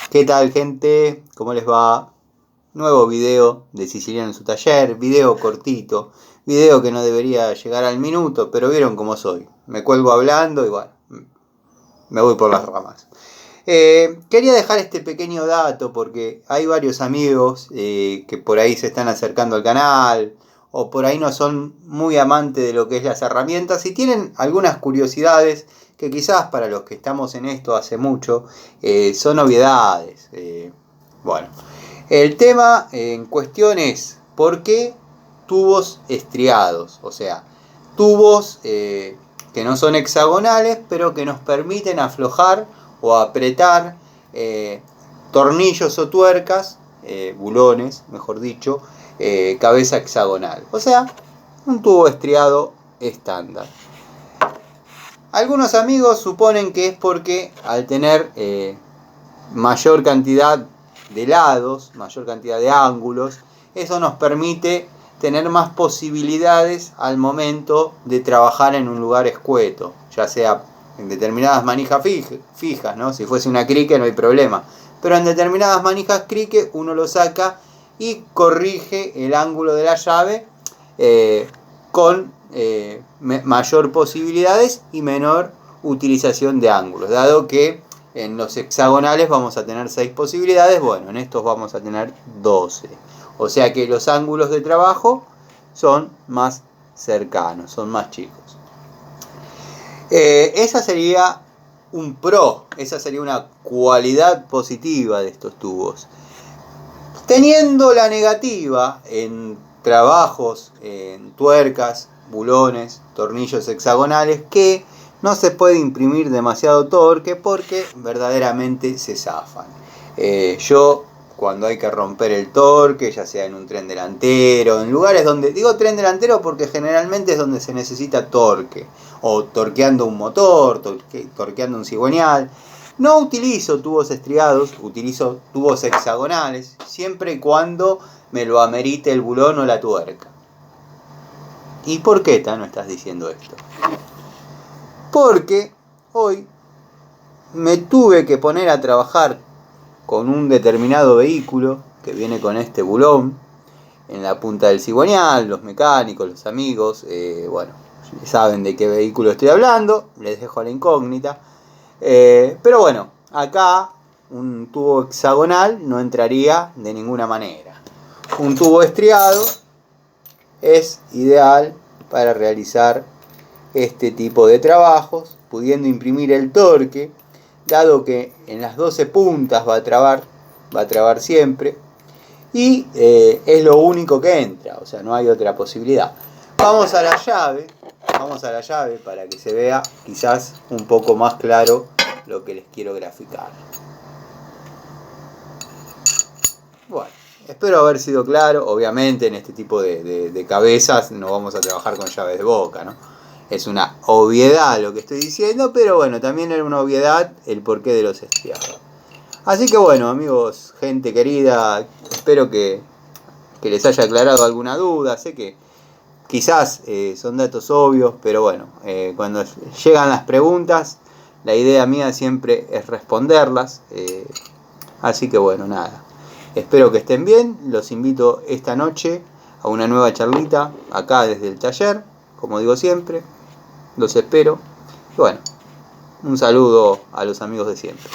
¿Qué tal, gente? ¿Cómo les va? Nuevo video de Siciliano en su taller, video cortito, video que no debería llegar al minuto, pero vieron cómo soy. Me cuelgo hablando y bueno, me voy por las ramas. Quería dejar este pequeño dato porque hay varios amigos que por ahí se están acercando al canal o por ahí no son muy amantes de lo que es las herramientas y tienen algunas curiosidades que quizás para los que estamos en esto hace mucho son novedades. Bueno, el tema en cuestión es ¿por qué tubos estriados? O sea, tubos que no son hexagonales pero que nos permiten aflojar o apretar tornillos o tuercas, bulones, mejor dicho, cabeza hexagonal. O sea, un tubo estriado estándar. Algunos amigos suponen que es porque al tener mayor cantidad de lados, mayor cantidad de ángulos, eso nos permite tener más posibilidades al momento de trabajar en un lugar escueto, ya sea en determinadas manijas fijas, ¿no? Si fuese una crique no hay problema, pero en determinadas manijas crique uno lo saca y corrige el ángulo de la llave con mayor posibilidades y menor utilización de ángulos, dado que en los hexagonales vamos a tener 6 posibilidades, bueno, en estos vamos a tener 12. O sea que los ángulos de trabajo son más cercanos, son más chicos. Esa sería un pro, esa sería una cualidad positiva de estos tubos. Teniendo la negativa en trabajos, en tuercas, bulones, tornillos hexagonales, que no se puede imprimir demasiado torque porque verdaderamente se zafan. Yo cuando hay que romper el torque, ya sea en un tren delantero, en lugares donde, digo tren delantero porque generalmente es donde se necesita torque, o torqueando un motor, torqueando un cigüeñal, no utilizo tubos estriados, utilizo tubos hexagonales, siempre y cuando me lo amerite el bulón o la tuerca. ¿Y por qué, Tano, estás diciendo esto? Porque hoy me tuve que poner a trabajar con un determinado vehículo que viene con este bulón en la punta del cigüeñal, los mecánicos, los amigos, bueno, saben de qué vehículo estoy hablando, les dejo la incógnita. Pero bueno, acá un tubo hexagonal no entraría de ninguna manera. Un tubo estriado es ideal para realizar este tipo de trabajos, pudiendo imprimir el torque, dado que en las 12 puntas va a trabar siempre, y es lo único que entra, o sea, no hay otra posibilidad. Vamos a la llave para que se vea quizás un poco más claro lo que les quiero graficar. Bueno, espero haber sido claro. Obviamente en este tipo de cabezas no vamos a trabajar con llaves de boca, ¿no? Es una obviedad lo que estoy diciendo, pero bueno, también era una obviedad el porqué de los estriados. Así que bueno, amigos, gente querida, espero que les haya aclarado alguna duda. Sé que quizás son datos obvios, pero bueno, cuando llegan las preguntas, la idea mía siempre es responderlas. Así que bueno, nada. Espero que estén bien. Los invito esta noche a una nueva charlita acá desde el taller, como digo siempre. Los espero. Y bueno, un saludo a los amigos de siempre.